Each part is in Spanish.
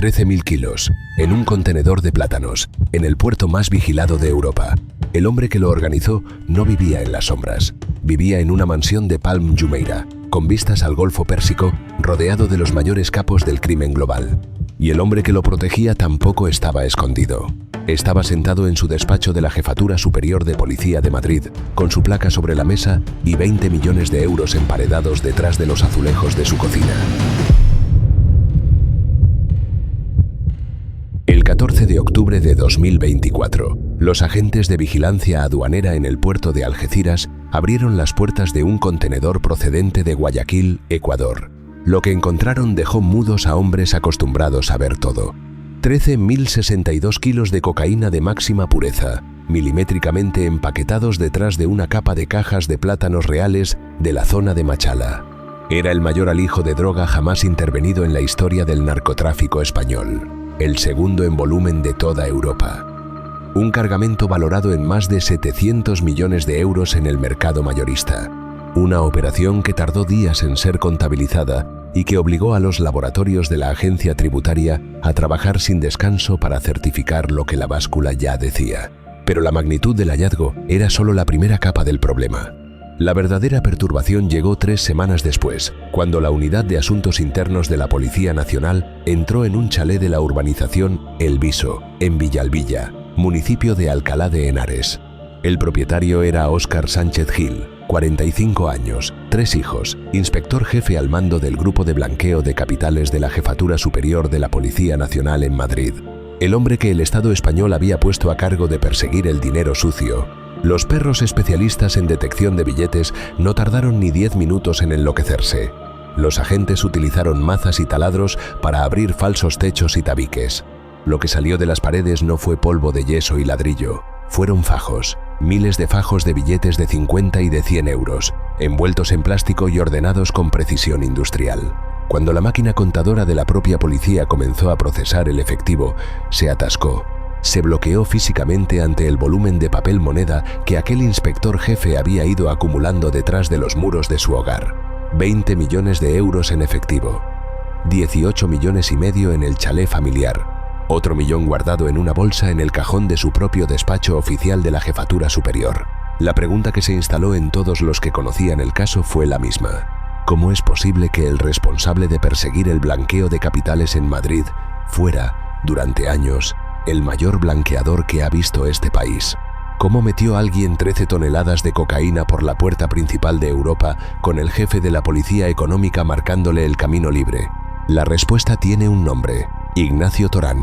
13.000 kilos, en un contenedor de plátanos, en el puerto más vigilado de Europa. El hombre que lo organizó no vivía en las sombras. Vivía en una mansión de Palm Jumeirah, con vistas al Golfo Pérsico, rodeado de los mayores capos del crimen global. Y el hombre que lo protegía tampoco estaba escondido. Estaba sentado en su despacho de la Jefatura Superior de Policía de Madrid, con su placa sobre la mesa y 20 millones de euros emparedados detrás de los azulejos de su cocina. El 14 de octubre de 2024, los agentes de vigilancia aduanera en el puerto de Algeciras abrieron las puertas de un contenedor procedente de Guayaquil, Ecuador. Lo que encontraron dejó mudos a hombres acostumbrados a ver todo. 13.062 kilos de cocaína de máxima pureza, milimétricamente empaquetados detrás de una capa de cajas de plátanos reales de la zona de Machala. Era el mayor alijo de droga jamás intervenido en la historia del narcotráfico español. El segundo en volumen de toda Europa. Un cargamento valorado en más de 700 millones de euros en el mercado mayorista. Una operación que tardó días en ser contabilizada y que obligó a los laboratorios de la agencia tributaria a trabajar sin descanso para certificar lo que la báscula ya decía. Pero la magnitud del hallazgo era solo la primera capa del problema. La verdadera perturbación llegó 3 semanas después, cuando la Unidad de Asuntos Internos de la Policía Nacional entró en un chalet de la urbanización El Viso, en Villalbilla, municipio de Alcalá de Henares. El propietario era Óscar Sánchez Gil, 45 años, 3 hijos, inspector jefe al mando del Grupo de Blanqueo de Capitales de la Jefatura Superior de la Policía Nacional en Madrid. El hombre que el Estado español había puesto a cargo de perseguir el dinero sucio. Los perros especialistas en detección de billetes no tardaron ni 10 minutos en enloquecerse. Los agentes utilizaron mazas y taladros para abrir falsos techos y tabiques. Lo que salió de las paredes no fue polvo de yeso y ladrillo, fueron fajos, miles de fajos de billetes de 50 y de 100 euros, envueltos en plástico y ordenados con precisión industrial. Cuando la máquina contadora de la propia policía comenzó a procesar el efectivo, se atascó. Se bloqueó físicamente ante el volumen de papel moneda que aquel inspector jefe había ido acumulando detrás de los muros de su hogar. 20 millones de euros en efectivo. 18 millones y medio en el chalet familiar. Otro millón guardado en una bolsa en el cajón de su propio despacho oficial de la Jefatura Superior. La pregunta que se instaló en todos los que conocían el caso fue la misma. ¿Cómo es posible que el responsable de perseguir el blanqueo de capitales en Madrid fuera, durante años, el mayor blanqueador que ha visto este país? ¿Cómo metió alguien 13 toneladas de cocaína por la puerta principal de Europa con el jefe de la policía económica marcándole el camino libre? La respuesta tiene un nombre: Ignacio Torán.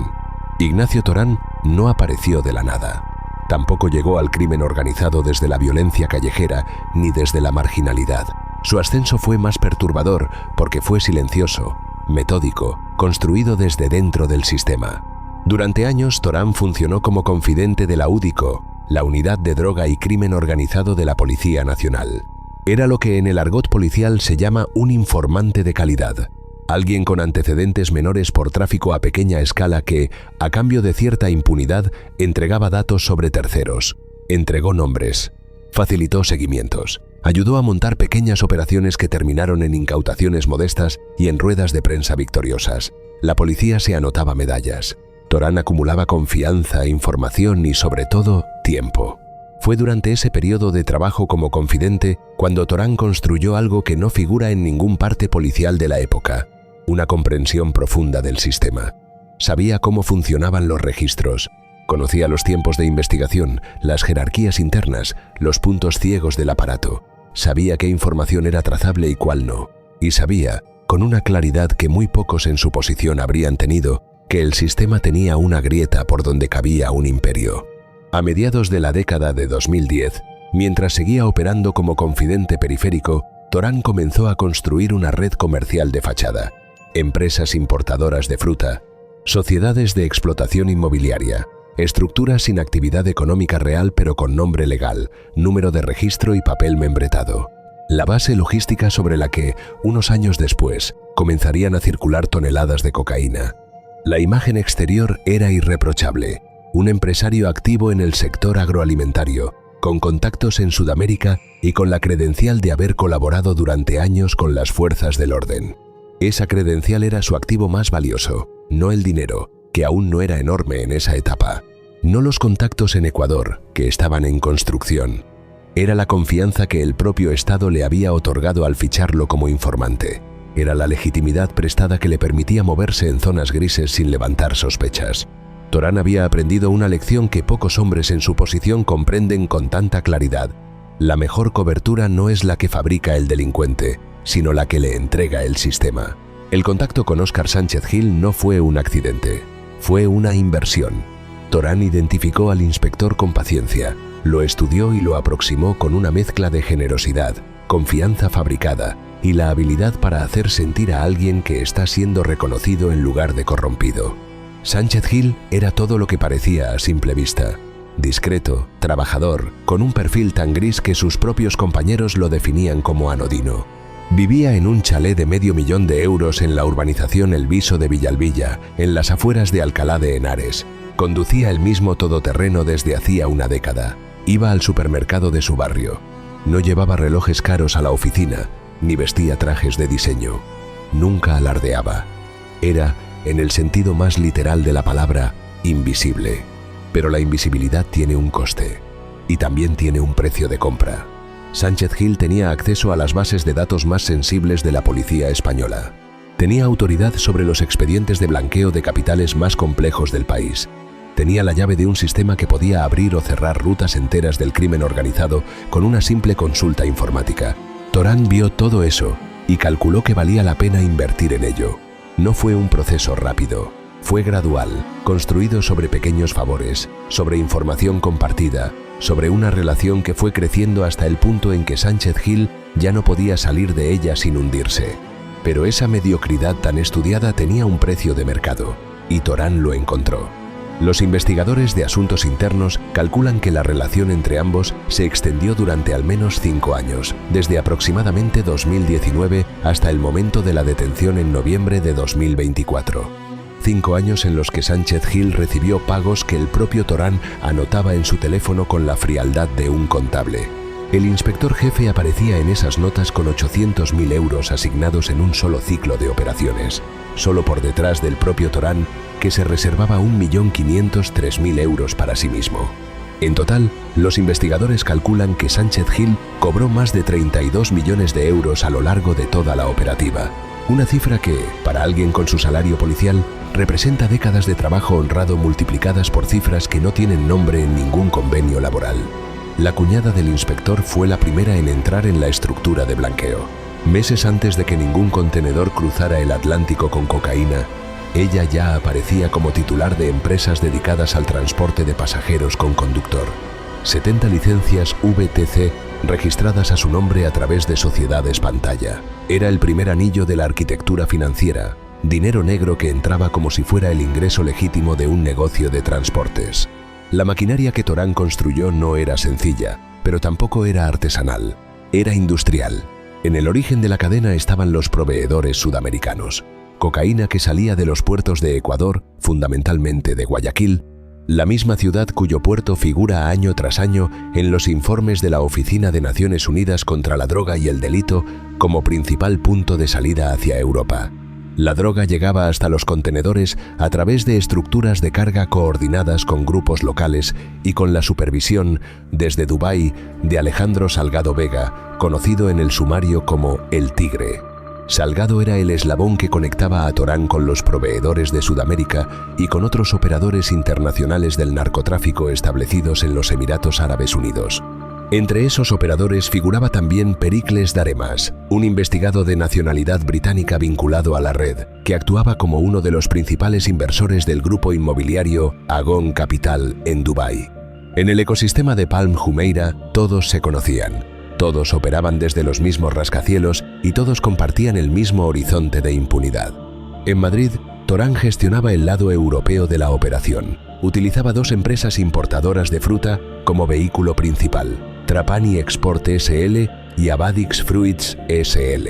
Ignacio Torán no apareció de la nada. Tampoco llegó al crimen organizado desde la violencia callejera ni desde la marginalidad. Su ascenso fue más perturbador porque fue silencioso, metódico, construido desde dentro del sistema. Durante años, Torán funcionó como confidente de la UDICO, la Unidad de Droga y Crimen Organizado de la Policía Nacional. Era lo que en el argot policial se llama un informante de calidad. Alguien con antecedentes menores por tráfico a pequeña escala que, a cambio de cierta impunidad, entregaba datos sobre terceros. Entregó nombres. Facilitó seguimientos. Ayudó a montar pequeñas operaciones que terminaron en incautaciones modestas y en ruedas de prensa victoriosas. La policía se anotaba medallas. Torán acumulaba confianza, información y, sobre todo, tiempo. Fue durante ese periodo de trabajo como confidente cuando Torán construyó algo que no figura en ningún parte policial de la época: una comprensión profunda del sistema. Sabía cómo funcionaban los registros, conocía los tiempos de investigación, las jerarquías internas, los puntos ciegos del aparato. Sabía qué información era trazable y cuál no. Y sabía, con una claridad que muy pocos en su posición habrían tenido, que el sistema tenía una grieta por donde cabía un imperio. A mediados de la década de 2010, mientras seguía operando como confidente periférico, Torán comenzó a construir una red comercial de fachada. Empresas importadoras de fruta, sociedades de explotación inmobiliaria, estructuras sin actividad económica real pero con nombre legal, número de registro y papel membretado. La base logística sobre la que, unos años después, comenzarían a circular toneladas de cocaína. La imagen exterior era irreprochable: un empresario activo en el sector agroalimentario, con contactos en Sudamérica y con la credencial de haber colaborado durante años con las fuerzas del orden. Esa credencial era su activo más valioso. no el dinero, que aún no era enorme en esa etapa, no los contactos en Ecuador, que estaban en construcción. Era la confianza que el propio Estado le había otorgado al ficharlo como informante. Era la legitimidad prestada que le permitía moverse en zonas grises sin levantar sospechas. Torán había aprendido una lección que pocos hombres en su posición comprenden con tanta claridad. La mejor cobertura no es la que fabrica el delincuente, sino la que le entrega el sistema. El contacto con Óscar Sánchez Gil no fue un accidente, fue una inversión. Torán identificó al inspector con paciencia, lo estudió y lo aproximó con una mezcla de generosidad, confianza fabricada y la habilidad para hacer sentir a alguien que está siendo reconocido en lugar de corrompido. Sánchez Gil era todo lo que parecía a simple vista. Discreto, trabajador, con un perfil tan gris que sus propios compañeros lo definían como anodino. Vivía en un chalet de €500.000 en la urbanización El Viso de Villalbilla, en las afueras de Alcalá de Henares. Conducía el mismo todoterreno desde hacía una década. Iba al supermercado de su barrio. No llevaba relojes caros a la oficina, ni vestía trajes de diseño. Nunca alardeaba. Era, en el sentido más literal de la palabra, invisible. Pero la invisibilidad tiene un coste, y también tiene un precio de compra. Sánchez Gil tenía acceso a las bases de datos más sensibles de la policía española. Tenía autoridad sobre los expedientes de blanqueo de capitales más complejos del país. Tenía la llave de un sistema que podía abrir o cerrar rutas enteras del crimen organizado con una simple consulta informática. Torán vio todo eso y calculó que valía la pena invertir en ello. No fue un proceso rápido, fue gradual, construido sobre pequeños favores, sobre información compartida, sobre una relación que fue creciendo hasta el punto en que Sánchez Gil ya no podía salir de ella sin hundirse. Pero esa mediocridad tan estudiada tenía un precio de mercado, y Torán lo encontró. Los investigadores de asuntos internos calculan que la relación entre ambos se extendió durante al menos 5 años, desde aproximadamente 2019 hasta el momento de la detención en noviembre de 2024. 5 años en los que Sánchez Gil recibió pagos que el propio Torán anotaba en su teléfono con la frialdad de un contable. El inspector jefe aparecía en esas notas con 800.000 euros asignados en un solo ciclo de operaciones, solo por detrás del propio Torán, que se reservaba 1.503.000 euros para sí mismo. En total, los investigadores calculan que Sánchez Gil cobró más de 32 millones de euros a lo largo de toda la operativa. Una cifra que, para alguien con su salario policial, representa décadas de trabajo honrado multiplicadas por cifras que no tienen nombre en ningún convenio laboral. La cuñada del inspector fue la primera en entrar en la estructura de blanqueo. Meses antes de que ningún contenedor cruzara el Atlántico con cocaína, ella ya aparecía como titular de empresas dedicadas al transporte de pasajeros con conductor. 70 licencias VTC registradas a su nombre a través de sociedades pantalla. Era el primer anillo de la arquitectura financiera, dinero negro que entraba como si fuera el ingreso legítimo de un negocio de transportes. La maquinaria que Torán construyó no era sencilla, pero tampoco era artesanal, era industrial. En el origen de la cadena estaban los proveedores sudamericanos. Cocaína que salía de los puertos de Ecuador, fundamentalmente de Guayaquil, la misma ciudad cuyo puerto figura año tras año en los informes de la Oficina de Naciones Unidas contra la Droga y el Delito como principal punto de salida hacia Europa. La droga llegaba hasta los contenedores a través de estructuras de carga coordinadas con grupos locales y con la supervisión, desde Dubái, de Alejandro Salgado Vega, conocido en el sumario como El Tigre. Salgado era el eslabón que conectaba a Torán con los proveedores de Sudamérica y con otros operadores internacionales del narcotráfico establecidos en los Emiratos Árabes Unidos. Entre esos operadores figuraba también Pericles Daremas, un investigado de nacionalidad británica vinculado a la red, que actuaba como uno de los principales inversores del grupo inmobiliario Agon Capital en Dubái. En el ecosistema de Palm Jumeirah todos se conocían. Todos operaban desde los mismos rascacielos y todos compartían el mismo horizonte de impunidad. En Madrid, Torán gestionaba el lado europeo de la operación. Utilizaba 2 empresas importadoras de fruta como vehículo principal, Trapani Export SL y Abadix Fruits SL.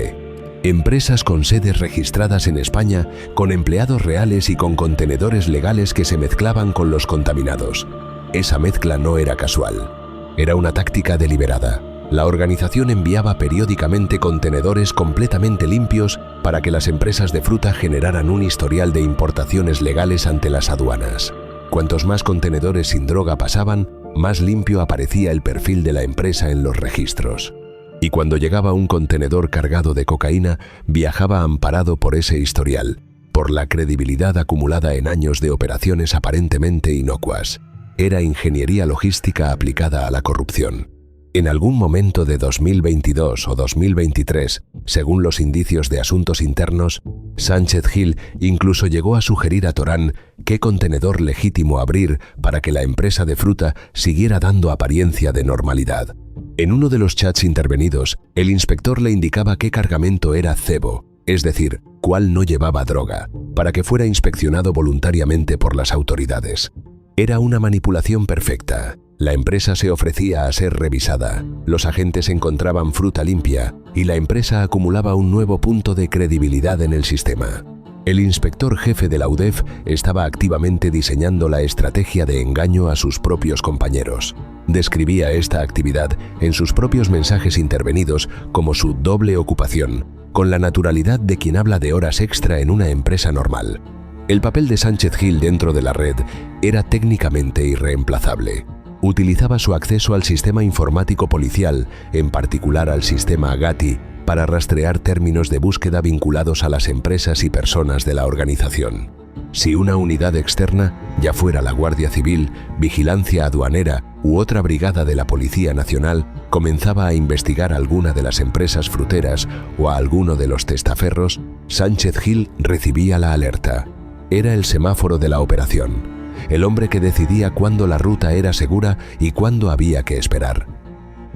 Empresas con sedes registradas en España, con empleados reales y con contenedores legales que se mezclaban con los contaminados. Esa mezcla no era casual, era una táctica deliberada. La organización enviaba periódicamente contenedores completamente limpios para que las empresas de fruta generaran un historial de importaciones legales ante las aduanas. Cuantos más contenedores sin droga pasaban, más limpio aparecía el perfil de la empresa en los registros. Y cuando llegaba un contenedor cargado de cocaína, viajaba amparado por ese historial, por la credibilidad acumulada en años de operaciones aparentemente inocuas. Era ingeniería logística aplicada a la corrupción. En algún momento de 2022 o 2023, según los indicios de asuntos internos, Sánchez Gil incluso llegó a sugerir a Torán qué contenedor legítimo abrir para que la empresa de fruta siguiera dando apariencia de normalidad. En uno de los chats intervenidos, el inspector le indicaba qué cargamento era cebo, es decir, cuál no llevaba droga, para que fuera inspeccionado voluntariamente por las autoridades. Era una manipulación perfecta. La empresa se ofrecía a ser revisada, los agentes encontraban fruta limpia y la empresa acumulaba un nuevo punto de credibilidad en el sistema. El inspector jefe de la UDEF estaba activamente diseñando la estrategia de engaño a sus propios compañeros. Describía esta actividad en sus propios mensajes intervenidos como su doble ocupación, con la naturalidad de quien habla de horas extra en una empresa normal. El papel de Sánchez Gil dentro de la red era técnicamente irreemplazable. Utilizaba su acceso al sistema informático policial, en particular al sistema Gatti, para rastrear términos de búsqueda vinculados a las empresas y personas de la organización. Si una unidad externa, ya fuera la Guardia Civil, Vigilancia Aduanera u otra brigada de la Policía Nacional, comenzaba a investigar alguna de las empresas fruteras o a alguno de los testaferros, Sánchez Gil recibía la alerta. Era el semáforo de la operación. El hombre que decidía cuándo la ruta era segura y cuándo había que esperar.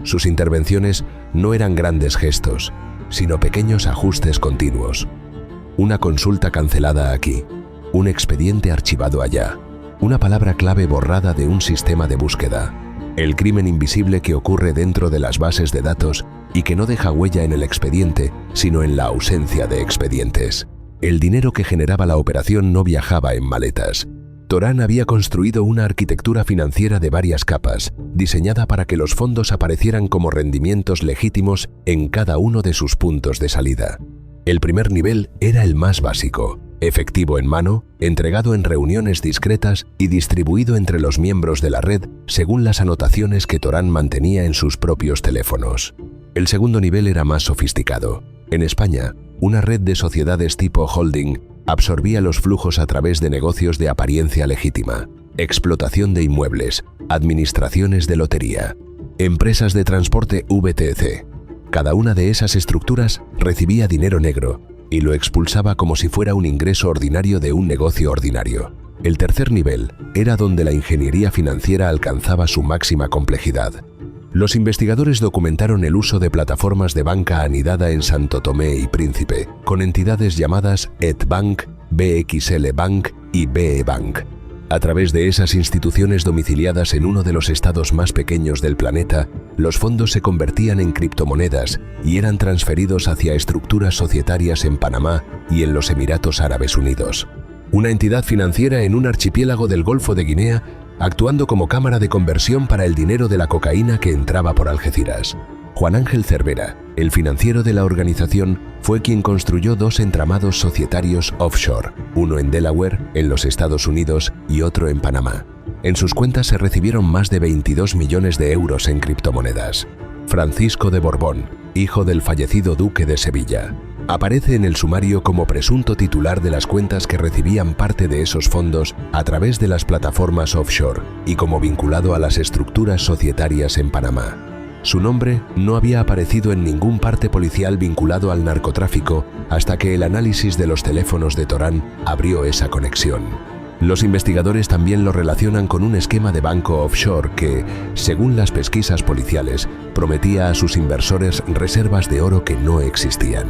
Sus intervenciones no eran grandes gestos, sino pequeños ajustes continuos. Una consulta cancelada aquí, un expediente archivado allá, una palabra clave borrada de un sistema de búsqueda. El crimen invisible que ocurre dentro de las bases de datos y que no deja huella en el expediente, sino en la ausencia de expedientes. El dinero que generaba la operación no viajaba en maletas. Torán había construido una arquitectura financiera de varias capas, diseñada para que los fondos aparecieran como rendimientos legítimos en cada uno de sus puntos de salida. El primer nivel era el más básico, efectivo en mano, entregado en reuniones discretas y distribuido entre los miembros de la red según las anotaciones que Torán mantenía en sus propios teléfonos. El segundo nivel era más sofisticado. En España, una red de sociedades tipo holding absorbía los flujos a través de negocios de apariencia legítima, explotación de inmuebles, administraciones de lotería, empresas de transporte VTC. Cada una de esas estructuras recibía dinero negro y lo expulsaba como si fuera un ingreso ordinario de un negocio ordinario. El tercer nivel era donde la ingeniería financiera alcanzaba su máxima complejidad. Los investigadores documentaron el uso de plataformas de banca anidada en Santo Tomé y Príncipe, con entidades llamadas EdBank, BXL Bank y BE Bank. A través de esas instituciones domiciliadas en uno de los estados más pequeños del planeta, los fondos se convertían en criptomonedas y eran transferidos hacia estructuras societarias en Panamá y en los Emiratos Árabes Unidos. Una entidad financiera en un archipiélago del Golfo de Guinea, actuando como cámara de conversión para el dinero de la cocaína que entraba por Algeciras. Juan Ángel Cervera, el financiero de la organización, fue quien construyó dos entramados societarios offshore, uno en Delaware, en los Estados Unidos, y otro en Panamá. En sus cuentas se recibieron más de 22 millones de euros en criptomonedas. Francisco de Borbón, hijo del fallecido duque de Sevilla, aparece en el sumario como presunto titular de las cuentas que recibían parte de esos fondos a través de las plataformas offshore y como vinculado a las estructuras societarias en Panamá. Su nombre no había aparecido en ningún parte policial vinculado al narcotráfico hasta que el análisis de los teléfonos de Torán abrió esa conexión. Los investigadores también lo relacionan con un esquema de banco offshore que, según las pesquisas policiales, prometía a sus inversores reservas de oro que no existían.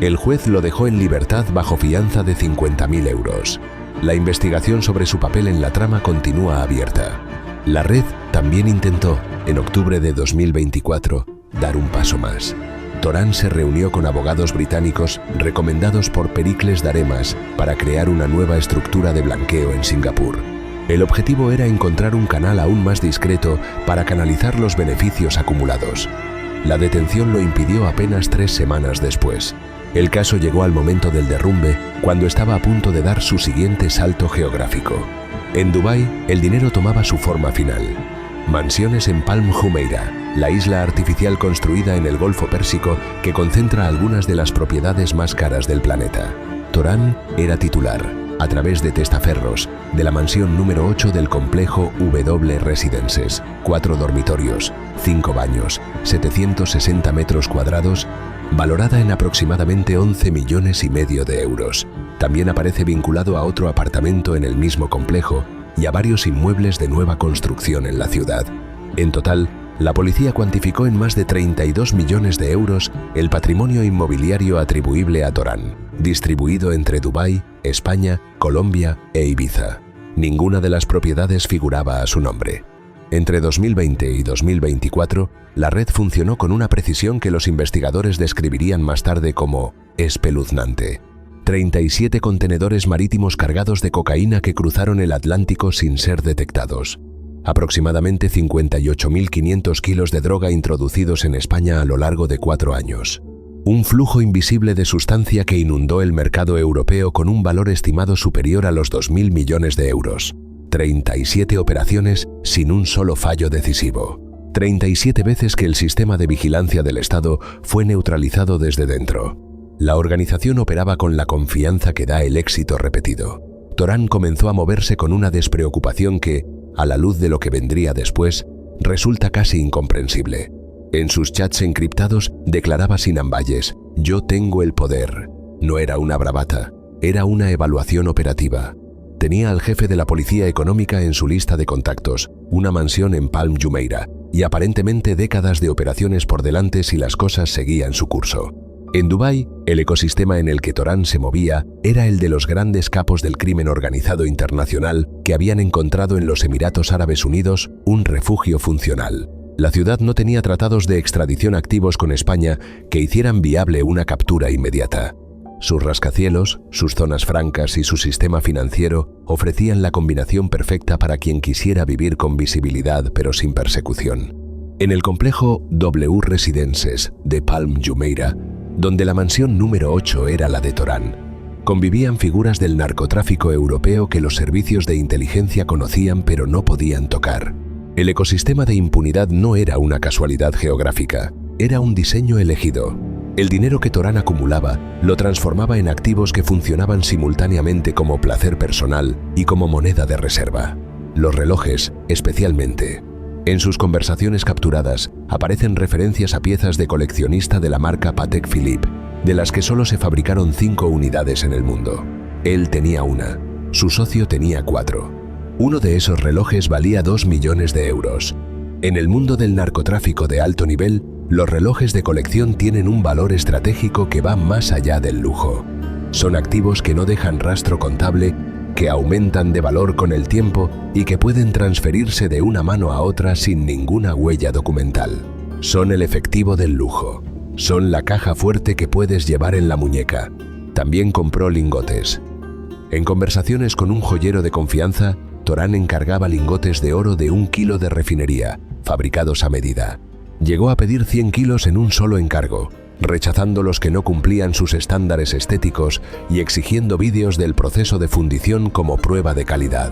El juez lo dejó en libertad bajo fianza de 50.000 euros. La investigación sobre su papel en la trama continúa abierta. La red también intentó, en octubre de 2024, dar un paso más. Torán se reunió con abogados británicos recomendados por Pericles Daremas para crear una nueva estructura de blanqueo en Singapur. El objetivo era encontrar un canal aún más discreto para canalizar los beneficios acumulados. La detención lo impidió apenas 3 semanas después. El caso llegó al momento del derrumbe, cuando estaba a punto de dar su siguiente salto geográfico. En Dubái, el dinero tomaba su forma final. Mansiones en Palm Jumeirah, la isla artificial construida en el Golfo Pérsico que concentra algunas de las propiedades más caras del planeta. Torán era titular, a través de testaferros, de la mansión número 8 del complejo W Residences, 4 dormitorios, 5 baños, 760 metros cuadrados, valorada en aproximadamente 11,5 millones de euros. También aparece vinculado a otro apartamento en el mismo complejo y a varios inmuebles de nueva construcción en la ciudad. En total, la policía cuantificó en más de 32 millones de euros el patrimonio inmobiliario atribuible a Torán, distribuido entre Dubái, España, Colombia e Ibiza. Ninguna de las propiedades figuraba a su nombre. Entre 2020 y 2024, la red funcionó con una precisión que los investigadores describirían más tarde como espeluznante. 37 contenedores marítimos cargados de cocaína que cruzaron el Atlántico sin ser detectados. Aproximadamente 58.500 kilos de droga introducidos en España a lo largo de 4 años. Un flujo invisible de sustancia que inundó el mercado europeo con un valor estimado superior a los 2.000 millones de euros. 37 operaciones sin un solo fallo decisivo. 37 veces que el sistema de vigilancia del Estado fue neutralizado desde dentro. La organización operaba con la confianza que da el éxito repetido. Torán comenzó a moverse con una despreocupación que, a la luz de lo que vendría después, resulta casi incomprensible. En sus chats encriptados declaraba sin ambages: "Yo tengo el poder". No era una bravata, era una evaluación operativa. Tenía al jefe de la policía económica en su lista de contactos, una mansión en Palm Jumeirah y aparentemente décadas de operaciones por delante si las cosas seguían su curso. En Dubái, el ecosistema en el que Torán se movía era el de los grandes capos del crimen organizado internacional que habían encontrado en los Emiratos Árabes Unidos un refugio funcional. La ciudad no tenía tratados de extradición activos con España que hicieran viable una captura inmediata. Sus rascacielos, sus zonas francas y su sistema financiero ofrecían la combinación perfecta para quien quisiera vivir con visibilidad pero sin persecución. En el complejo W Residences de Palm Jumeirah, donde la mansión número 8 era la de Torán, convivían figuras del narcotráfico europeo que los servicios de inteligencia conocían pero no podían tocar. El ecosistema de impunidad no era una casualidad geográfica, era un diseño elegido. El dinero que Torán acumulaba lo transformaba en activos que funcionaban simultáneamente como placer personal y como moneda de reserva. Los relojes, especialmente. En sus conversaciones capturadas aparecen referencias a piezas de coleccionista de la marca Patek Philippe, de las que solo se fabricaron 5 unidades en el mundo. Él tenía una, su socio tenía 4. Uno de esos relojes valía 2 millones de euros. En el mundo del narcotráfico de alto nivel, los relojes de colección tienen un valor estratégico que va más allá del lujo. Son activos que no dejan rastro contable, que aumentan de valor con el tiempo y que pueden transferirse de una mano a otra sin ninguna huella documental. Son el efectivo del lujo. Son la caja fuerte que puedes llevar en la muñeca. También compró lingotes. En conversaciones con un joyero de confianza, Torán encargaba lingotes de oro de 1 kilo de refinería, fabricados a medida. Llegó a pedir 100 kilos en un solo encargo, rechazando los que no cumplían sus estándares estéticos y exigiendo vídeos del proceso de fundición como prueba de calidad.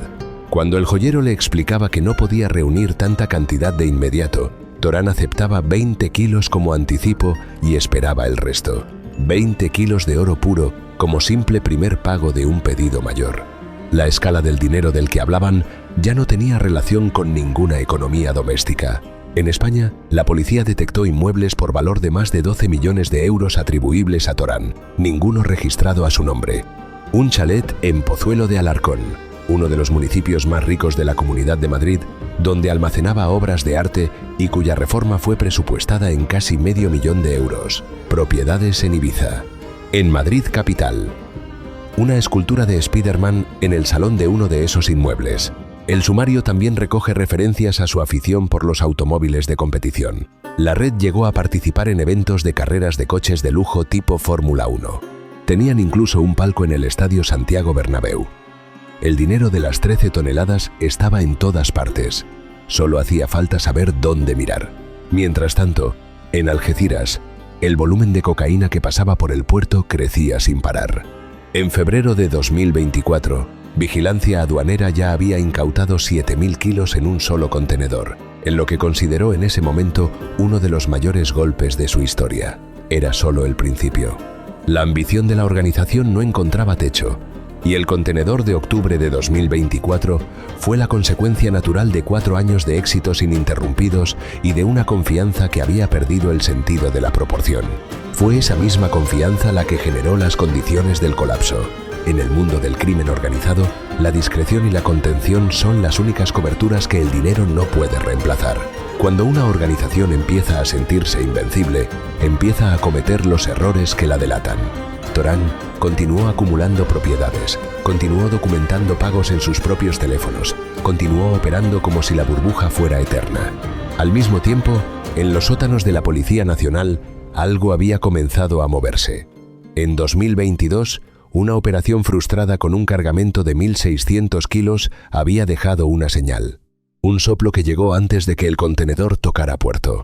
Cuando el joyero le explicaba que no podía reunir tanta cantidad de inmediato, Torán aceptaba 20 kilos como anticipo y esperaba el resto. 20 kilos de oro puro como simple primer pago de un pedido mayor. La escala del dinero del que hablaban ya no tenía relación con ninguna economía doméstica. En España, la policía detectó inmuebles por valor de más de 12 millones de euros atribuibles a Torán, ninguno registrado a su nombre. Un chalet en Pozuelo de Alarcón, uno de los municipios más ricos de la Comunidad de Madrid, donde almacenaba obras de arte y cuya reforma fue presupuestada en casi medio millón de euros. Propiedades en Ibiza. En Madrid capital. Una escultura de Spiderman en el salón de uno de esos inmuebles. El sumario también recoge referencias a su afición por los automóviles de competición. La red llegó a participar en eventos de carreras de coches de lujo tipo Fórmula 1. Tenían incluso un palco en el Estadio Santiago Bernabéu. El dinero de las 13 toneladas estaba en todas partes. Solo hacía falta saber dónde mirar. Mientras tanto, en Algeciras, El volumen de cocaína que pasaba por el puerto crecía sin parar. En febrero de 2024, Vigilancia Aduanera ya había incautado 7.000 kilos en un solo contenedor, en lo que consideró en ese momento uno de los mayores golpes de su historia. Era solo el principio. La ambición de la organización no encontraba techo, y el contenedor de octubre de 2024 fue la consecuencia natural de 4 años de éxitos ininterrumpidos y de una confianza que había perdido el sentido de la proporción. Fue esa misma confianza la que generó las condiciones del colapso. En el mundo del crimen organizado, la discreción y la contención son las únicas coberturas que el dinero no puede reemplazar. Cuando una organización empieza a sentirse invencible, empieza a cometer los errores que la delatan. Torán continuó acumulando propiedades, continuó documentando pagos en sus propios teléfonos, continuó operando como si la burbuja fuera eterna. Al mismo tiempo, en los sótanos de la Policía Nacional, algo había comenzado a moverse. En 2022, una operación frustrada con un cargamento de 1.600 kilos había dejado una señal. Un soplo que llegó antes de que el contenedor tocara puerto.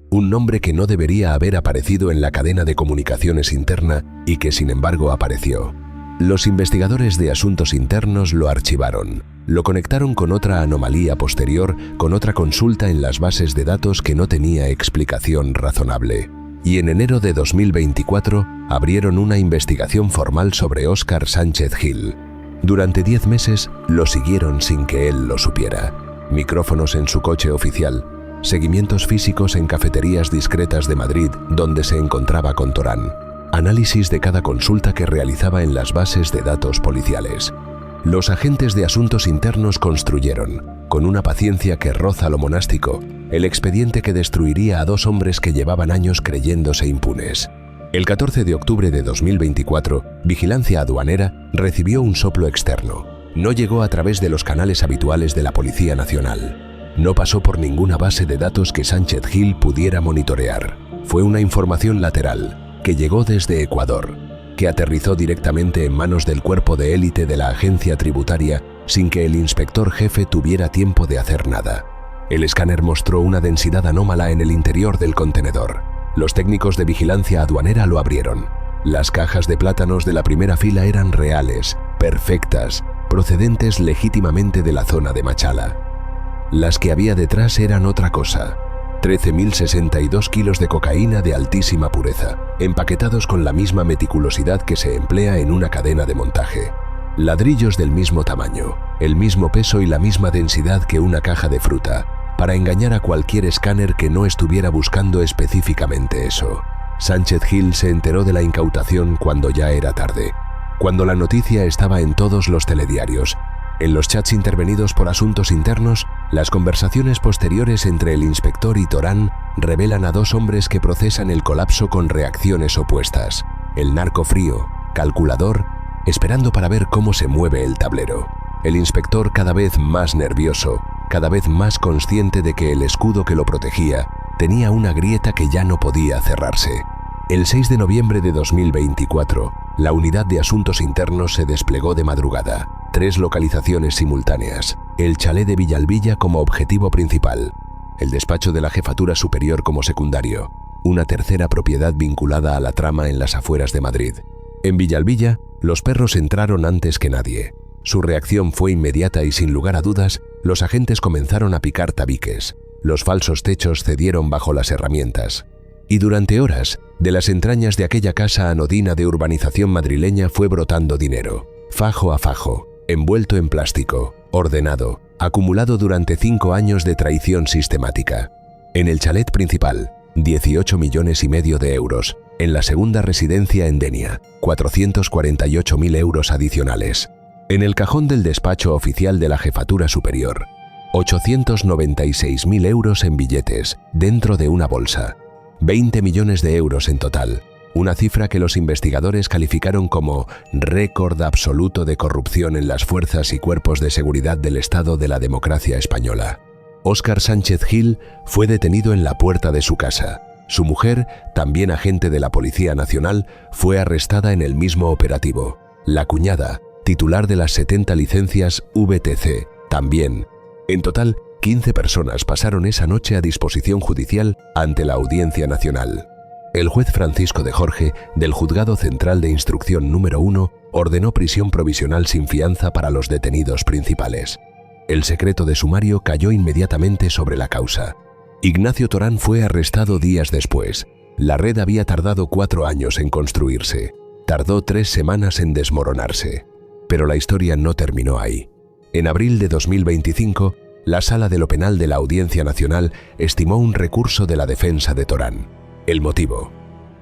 Un nombre que no debería haber aparecido en la cadena de comunicaciones interna y que sin embargo apareció. Los investigadores de asuntos internos lo archivaron. Lo conectaron con otra anomalía posterior, con otra consulta en las bases de datos que no tenía explicación razonable. Y en enero de 2024 abrieron una investigación formal sobre Óscar Sánchez Gil. Durante 10 meses lo siguieron sin que él lo supiera. Micrófonos en su coche oficial, seguimientos físicos en cafeterías discretas de Madrid donde se encontraba con Torán, análisis de cada consulta que realizaba en las bases de datos policiales. Los agentes de asuntos internos construyeron, con una paciencia que roza lo monástico, el expediente que destruiría a 2 hombres que llevaban años creyéndose impunes. El 14 de octubre de 2024, Vigilancia Aduanera recibió un soplo externo. No llegó a través de los canales habituales de la Policía Nacional. No pasó por ninguna base de datos que Sánchez Gil pudiera monitorear. Fue una información lateral, que llegó desde Ecuador, que aterrizó directamente en manos del cuerpo de élite de la agencia tributaria sin que el inspector jefe tuviera tiempo de hacer nada. El escáner mostró una densidad anómala en el interior del contenedor. Los técnicos de Vigilancia Aduanera lo abrieron. Las cajas de plátanos de la primera fila eran reales, perfectas, procedentes legítimamente de la zona de Machala. Las que había detrás eran otra cosa. 13.062 kilos de cocaína de altísima pureza, empaquetados con la misma meticulosidad que se emplea en una cadena de montaje. Ladrillos del mismo tamaño, el mismo peso y la misma densidad que una caja de fruta, para engañar a cualquier escáner que no estuviera buscando específicamente eso. Sánchez Gil se enteró de la incautación cuando ya era tarde, cuando la noticia estaba en todos los telediarios. En los chats intervenidos por asuntos internos, las conversaciones posteriores entre el inspector y Torán revelan a 2 hombres que procesan el colapso con reacciones opuestas. El narco frío, calculador, esperando para ver cómo se mueve el tablero. El inspector cada vez más nervioso, cada vez más consciente de que el escudo que lo protegía tenía una grieta que ya no podía cerrarse. El 6 de noviembre de 2024, la unidad de asuntos internos se desplegó de madrugada. 3 localizaciones simultáneas. El chalet de Villalbilla como objetivo principal. El despacho de la Jefatura Superior como secundario. Una tercera propiedad vinculada a la trama en las afueras de Madrid. En Villalbilla, los perros entraron antes que nadie. Su reacción fue inmediata y sin lugar a dudas, los agentes comenzaron a picar tabiques. Los falsos techos cedieron bajo las herramientas. Y durante horas, de las entrañas de aquella casa anodina de urbanización madrileña fue brotando dinero. Fajo a fajo, envuelto en plástico, ordenado, acumulado durante 5 años de traición sistemática. En el chalet principal, 18,5 millones de euros. En la segunda residencia en Denia, 448.000 euros adicionales. En el cajón del despacho oficial de la Jefatura Superior, 896.000 euros en billetes, dentro de una bolsa. 20 millones de euros en total, una cifra que los investigadores calificaron como récord absoluto de corrupción en las fuerzas y cuerpos de seguridad del Estado de la democracia española. Óscar Sánchez Gil fue detenido en la puerta de su casa. Su mujer, también agente de la Policía Nacional, fue arrestada en el mismo operativo. La cuñada, titular de las 70 licencias VTC, también. En total, 15 personas pasaron esa noche a disposición judicial ante la Audiencia Nacional. El juez Francisco de Jorge, del Juzgado Central de Instrucción número 1, ordenó prisión provisional sin fianza para los detenidos principales. El secreto de sumario cayó inmediatamente sobre la causa. Ignacio Torán fue arrestado días después. La red había tardado 4 años en construirse. Tardó 3 semanas en desmoronarse. Pero la historia no terminó ahí. En abril de 2025, la Sala de lo Penal de la Audiencia Nacional estimó un recurso de la defensa de Torán. El motivo: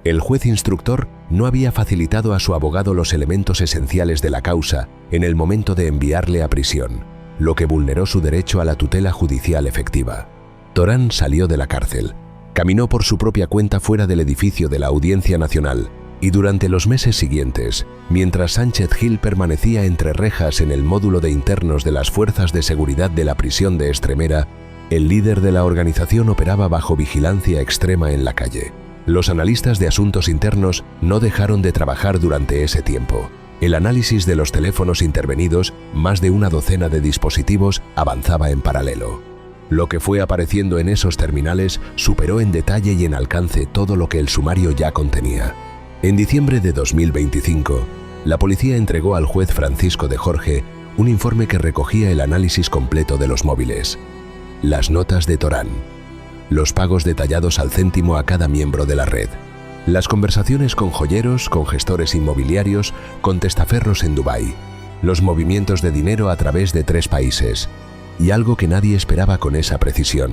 el juez instructor no había facilitado a su abogado los elementos esenciales de la causa en el momento de enviarle a prisión, lo que vulneró su derecho a la tutela judicial efectiva. Torán salió de la cárcel, caminó por su propia cuenta fuera del edificio de la Audiencia Nacional y durante los meses siguientes, mientras Sánchez Gil permanecía entre rejas en el módulo de internos de las fuerzas de seguridad de la prisión de Estremera, el líder de la organización operaba bajo vigilancia extrema en la calle. Los analistas de asuntos internos no dejaron de trabajar durante ese tiempo. El análisis de los teléfonos intervenidos, más de una docena de dispositivos, avanzaba en paralelo. Lo que fue apareciendo en esos terminales superó en detalle y en alcance todo lo que el sumario ya contenía. En diciembre de 2025, la policía entregó al juez Francisco de Jorge un informe que recogía el análisis completo de los móviles, las notas de Torán, los pagos detallados al céntimo a cada miembro de la red, las conversaciones con joyeros, con gestores inmobiliarios, con testaferros en Dubái, los movimientos de dinero a través de 3 países, y algo que nadie esperaba con esa precisión: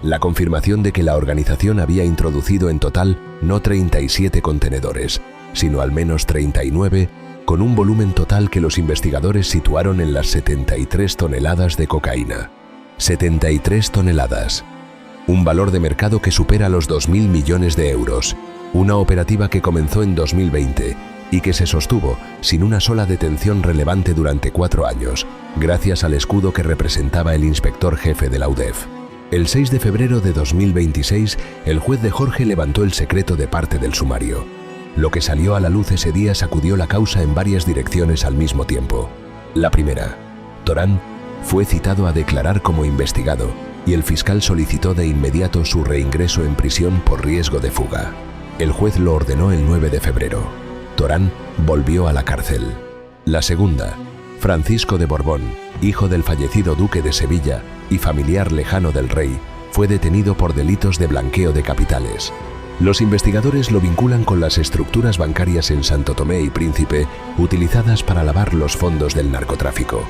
la confirmación de que la organización había introducido en total no 37 contenedores, sino al menos 39, con un volumen total que los investigadores situaron en las 73 toneladas de cocaína. 73 toneladas. Un valor de mercado que supera los 2.000 millones de euros. Una operativa que comenzó en 2020 y que se sostuvo sin una sola detención relevante durante 4 años, gracias al escudo que representaba el inspector jefe de la UDEF. El 6 de febrero de 2026, el juez de Jorge levantó el secreto de parte del sumario. Lo que salió a la luz ese día sacudió la causa en varias direcciones al mismo tiempo. La primera: Torán fue citado a declarar como investigado y el fiscal solicitó de inmediato su reingreso en prisión por riesgo de fuga. El juez lo ordenó el 9 de febrero. Torán volvió a la cárcel. La segunda: Francisco de Borbón, hijo del fallecido duque de Sevilla y familiar lejano del rey, fue detenido por delitos de blanqueo de capitales. Los investigadores lo vinculan con las estructuras bancarias en Santo Tomé y Príncipe utilizadas para lavar los fondos del narcotráfico.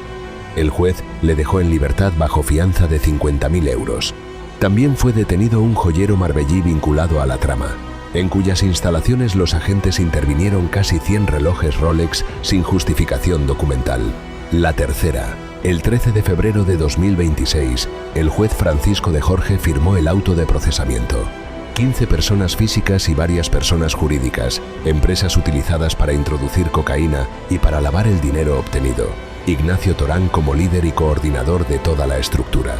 El juez le dejó en libertad bajo fianza de 50.000 euros. También fue detenido un joyero marbellí vinculado a la trama, en cuyas instalaciones los agentes intervinieron casi 100 relojes Rolex sin justificación documental. La tercera: el 13 de febrero de 2026, el juez Francisco de Jorge firmó el auto de procesamiento. 15 personas físicas y varias personas jurídicas, empresas utilizadas para introducir cocaína y para lavar el dinero obtenido. Ignacio Torán como líder y coordinador de toda la estructura.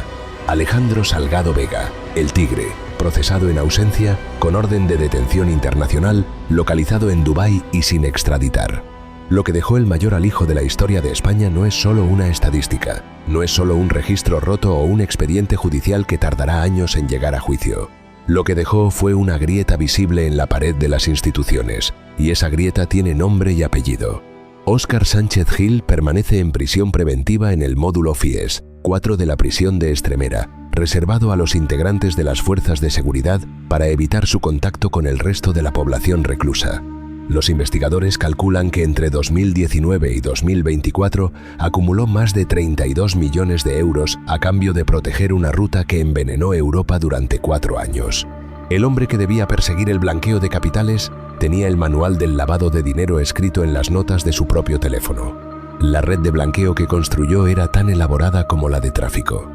Alejandro Salgado Vega, el Tigre, procesado en ausencia, con orden de detención internacional, localizado en Dubái y sin extraditar. Lo que dejó el mayor alijo de la historia de España no es solo una estadística, no es solo un registro roto o un expediente judicial que tardará años en llegar a juicio. Lo que dejó fue una grieta visible en la pared de las instituciones, y esa grieta tiene nombre y apellido. Óscar Sánchez Gil permanece en prisión preventiva en el módulo FIES 4 de la prisión de Estremera, reservado a los integrantes de las fuerzas de seguridad para evitar su contacto con el resto de la población reclusa. Los investigadores calculan que entre 2019 y 2024 acumuló más de 32 millones de euros a cambio de proteger una ruta que envenenó Europa durante 4 años. El hombre que debía perseguir el blanqueo de capitales tenía el manual del lavado de dinero escrito en las notas de su propio teléfono. La red de blanqueo que construyó era tan elaborada como la de tráfico.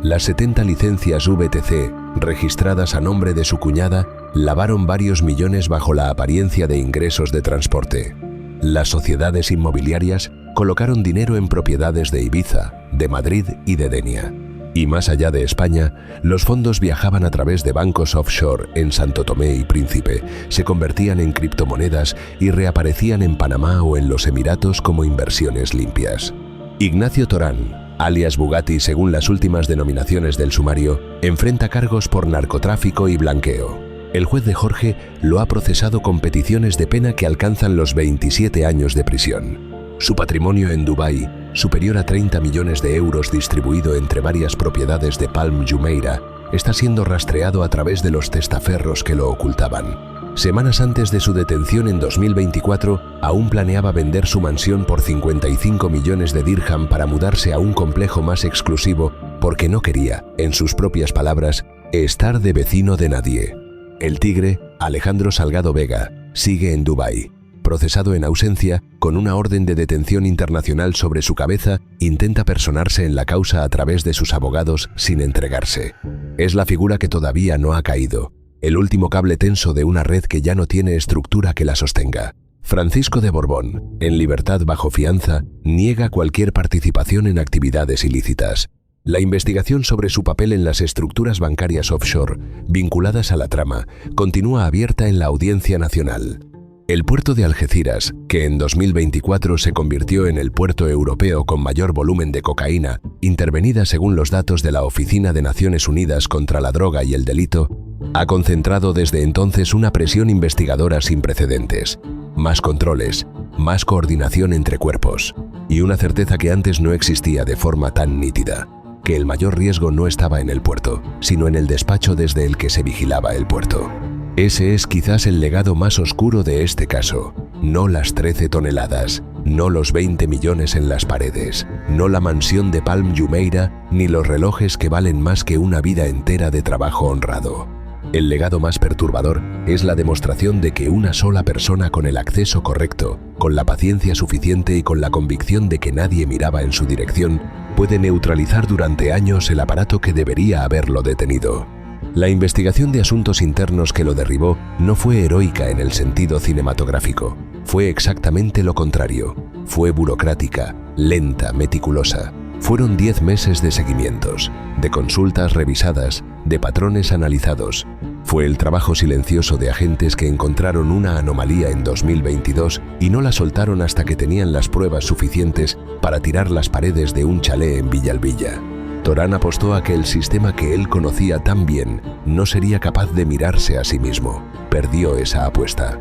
Las 70 licencias VTC, registradas a nombre de su cuñada, lavaron varios millones bajo la apariencia de ingresos de transporte. Las sociedades inmobiliarias colocaron dinero en propiedades de Ibiza, de Madrid y de Denia. Y más allá de España, los fondos viajaban a través de bancos offshore en Santo Tomé y Príncipe, se convertían en criptomonedas y reaparecían en Panamá o en los Emiratos como inversiones limpias. Ignacio Torán, alias Bugatti según las últimas denominaciones del sumario, enfrenta cargos por narcotráfico y blanqueo. El juez de Jorge lo ha procesado con peticiones de pena que alcanzan los 27 años de prisión. Su patrimonio en Dubái, superior a 30 millones de euros distribuido entre varias propiedades de Palm Jumeirah, está siendo rastreado a través de los testaferros que lo ocultaban. Semanas antes de su detención en 2024, aún planeaba vender su mansión por 55 millones de dirham para mudarse a un complejo más exclusivo porque no quería, en sus propias palabras, estar de vecino de nadie. El tigre, Alejandro Salgado Vega, sigue en Dubái. Procesado en ausencia, con una orden de detención internacional sobre su cabeza, intenta personarse en la causa a través de sus abogados sin entregarse. Es la figura que todavía no ha caído, el último cable tenso de una red que ya no tiene estructura que la sostenga. Francisco de Borbón, en libertad bajo fianza, niega cualquier participación en actividades ilícitas. La investigación sobre su papel en las estructuras bancarias offshore, vinculadas a la trama, continúa abierta en la Audiencia Nacional. El puerto de Algeciras, que en 2024 se convirtió en el puerto europeo con mayor volumen de cocaína, intervenida según los datos de la Oficina de Naciones Unidas contra la Droga y el Delito, ha concentrado desde entonces una presión investigadora sin precedentes. Más controles, más coordinación entre cuerpos y una certeza que antes no existía de forma tan nítida, que el mayor riesgo no estaba en el puerto, sino en el despacho desde el que se vigilaba el puerto. Ese es quizás el legado más oscuro de este caso. No las 13 toneladas, no los 20 millones en las paredes, no la mansión de Palm Jumeirah, ni los relojes que valen más que una vida entera de trabajo honrado. El legado más perturbador es la demostración de que una sola persona con el acceso correcto, con la paciencia suficiente y con la convicción de que nadie miraba en su dirección, puede neutralizar durante años el aparato que debería haberlo detenido. La investigación de asuntos internos que lo derribó no fue heroica en el sentido cinematográfico. Fue exactamente lo contrario. Fue burocrática, lenta, meticulosa. Fueron 10 meses de seguimientos, de consultas revisadas, de patrones analizados. Fue el trabajo silencioso de agentes que encontraron una anomalía en 2022 y no la soltaron hasta que tenían las pruebas suficientes para tirar las paredes de un chalet en Villalbilla. Torán apostó a que el sistema que él conocía tan bien no sería capaz de mirarse a sí mismo. Perdió esa apuesta.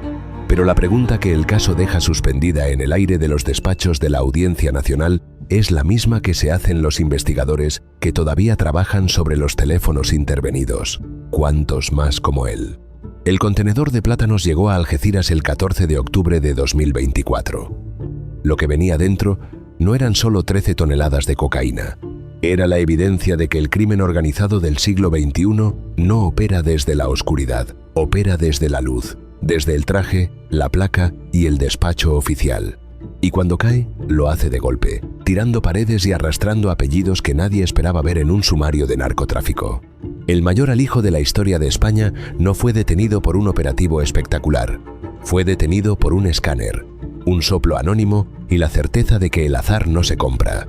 Pero la pregunta que el caso deja suspendida en el aire de los despachos de la Audiencia Nacional es la misma que se hacen los investigadores que todavía trabajan sobre los teléfonos intervenidos. ¿Cuántos más como él? El contenedor de plátanos llegó a Algeciras el 14 de octubre de 2024. Lo que venía dentro no eran solo 13 toneladas de cocaína. Era la evidencia de que el crimen organizado del siglo XXI no opera desde la oscuridad, opera desde la luz, desde el traje, la placa y el despacho oficial. Y cuando cae, lo hace de golpe, tirando paredes y arrastrando apellidos que nadie esperaba ver en un sumario de narcotráfico. El mayor alijo de la historia de España no fue detenido por un operativo espectacular. Fue detenido por un escáner, un soplo anónimo y la certeza de que el azar no se compra.